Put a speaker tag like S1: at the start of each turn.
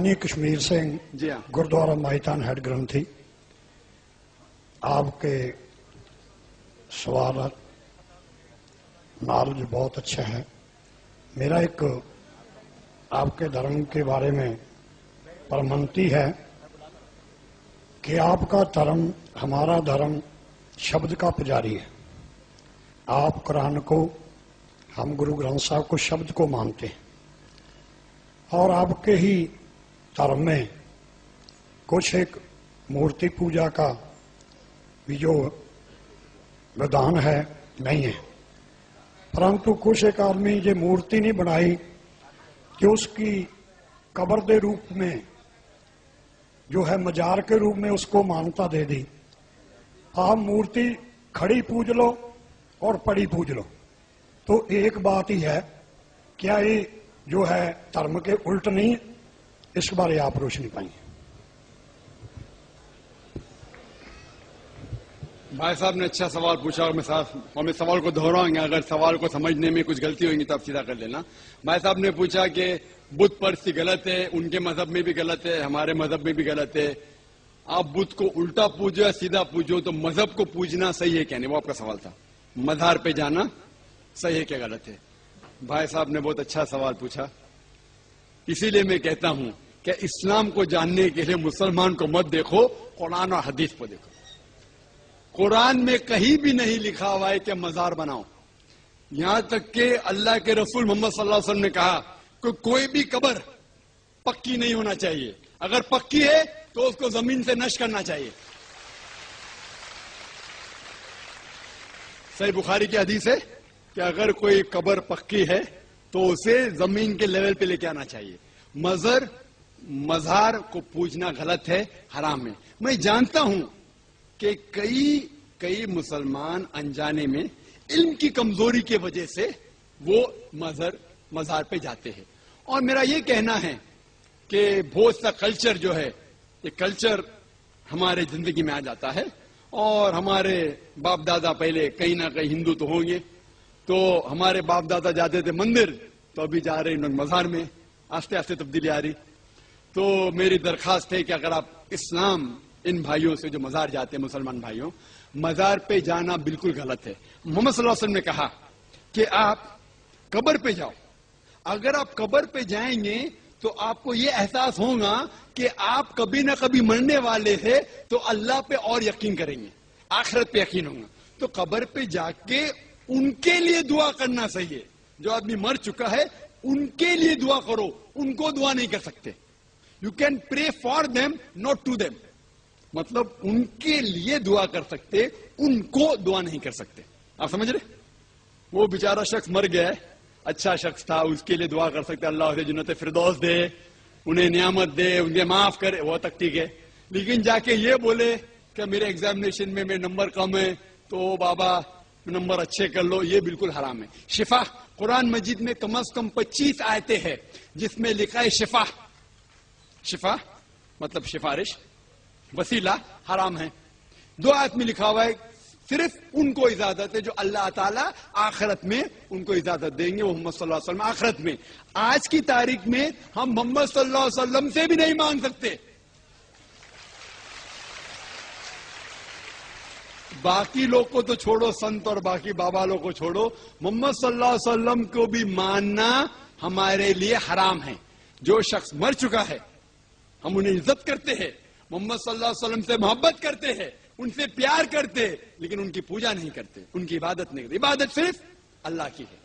S1: ਗਿਆਨੀ ਕਸ਼ਮੀਰ ਸਿੰਘ
S2: जी हाँ।
S1: गुरुद्वारा माहितान हेड ग्रंथी। आपके सवाल नॉलेज बहुत अच्छा है। मेरा एक आपके धर्म के बारे में परमंती है कि आपका धर्म हमारा धर्म शब्द का पुजारी है। आप कुरान को, हम गुरु ग्रंथ साहब को शब्द को मानते हैं, और आपके ही धर्म में कुछ एक मूर्ति पूजा का भी जो विधान है नहीं है, परंतु कुछ एक आदमी ये मूर्ति नहीं बनाई कि उसकी कब्र के रूप में जो है मजार के रूप में उसको मान्यता दे दी। आप मूर्ति खड़ी पूज लो और पड़ी पूज लो, तो एक बात ही है, क्या ये जो है धर्म के उल्ट नहीं है? इस बारे आप रोशनी पाएंगे।
S2: भाई साहब ने अच्छा सवाल पूछा और मैं सवाल को दोहराएंगे। अगर सवाल को समझने में कुछ गलती होगी तो आप सीधा कर लेना। भाई साहब ने पूछा कि बुद्ध परस्ती गलत है, उनके मजहब में भी गलत है, हमारे मजहब में भी गलत है। आप बुद्ध को उल्टा पूजो या सीधा पूजो, तो मजहब को पूजना सही है क्या नहीं, वो आपका सवाल था। मज़ार पे जाना सही है क्या गलत है? भाई साहब ने बहुत अच्छा सवाल पूछा। इसीलिए मैं कहता हूं कि इस्लाम को जानने के लिए मुसलमान को मत देखो, कुरान और हदीस को देखो। कुरान में कहीं भी नहीं लिखा हुआ है कि मजार बनाओ। यहां तक कि अल्लाह के रसूल मोहम्मद सल्लल्लाहु अलैहि वसल्लम ने कहा कि कोई भी कब्र पक्की नहीं होना चाहिए, अगर पक्की है तो उसको जमीन से नष्ट करना चाहिए। सही बुखारी की हदीस है कि अगर कोई कब्र पक्की है तो उसे जमीन के लेवल पे लेके आना चाहिए। मजार को पूजना गलत है, हराम है। मैं जानता हूं कि कई मुसलमान अनजाने में इल्म की कमजोरी की वजह से वो मजार पे जाते हैं। और मेरा ये कहना है कि बहुत सा कल्चर जो है, ये कल्चर हमारे जिंदगी में आ जाता है, और हमारे बाप दादा पहले कहीं ना कहीं हिंदू तो होंगे, तो हमारे बाप दादा जाते थे मंदिर, तो अभी जा रहे हैं मजार में। आस्ते आस्ते तब्दीली आ रही। तो मेरी दरखास्त है कि अगर आप इस्लाम, इन भाइयों से जो मजार जाते हैं, मुसलमान भाइयों, मजार पे जाना बिल्कुल गलत है। मोहम्मद सल्लल्लाहु अलैहि वसल्लम ने कहा कि आप कब्र पे जाओ। अगर आप कब्र पे जाएंगे तो आपको ये एहसास होगा कि आप कभी ना कभी मरने वाले हैं, तो अल्लाह पे और यकीन करेंगे, आखिरत पे यकीन होगा। तो कब्र पे जाके उनके लिए दुआ करना सही है। जो आदमी मर चुका है उनके लिए दुआ करो, उनको दुआ नहीं कर सकते। You can pray for them, not to them. मतलब उनके लिए दुआ कर सकते, उनको दुआ नहीं कर सकते। आप समझ रहे? वो बेचारा शख्स मर गया है, अच्छा शख्स था, उसके लिए दुआ कर सकते, अल्लाह उसे जन्नत फिरदौस दे, उन्हें नियामत दे, उन्हें माफ करे, वो तक ठीक है। लेकिन जाके ये बोले कि मेरे एग्जामिनेशन में मेरे नंबर कम है, तो बाबा नंबर अच्छे कर लो, ये बिल्कुल हराम है। शिफा, कुरान मजीद में कम से कम 25 आयतें हैं जिसमें लिखा है शिफा। शिफा मतलब सिफारिश, वसीला हराम है। 2 आयत में लिखा हुआ है सिर्फ उनको इजाजत है जो अल्लाह ताला आखिरत में उनको इजाजत देंगे, वो मोहम्मद सल्लल्लाहु अलैहि वसल्लम आखिरत में। आज की तारीख में हम मोहम्मद सल्लल्लाहु अलैहि वसल्लम से भी नहीं मांग सकते। बाकी लोग को तो छोड़ो, संत और बाकी बाबा लोग को छोड़ो, मोहम्मद सल्लल्लाहु अलैहि वसल्लम को भी मानना हमारे लिए हराम है। जो शख्स मर चुका है हम उन्हें इज्जत करते हैं, मोहम्मद सल्लल्लाहु अलैहि वसल्लम से मोहब्बत करते हैं, उनसे प्यार करते हैं, लेकिन उनकी पूजा नहीं करते, उनकी इबादत नहीं करते। इबादत सिर्फ अल्लाह की है।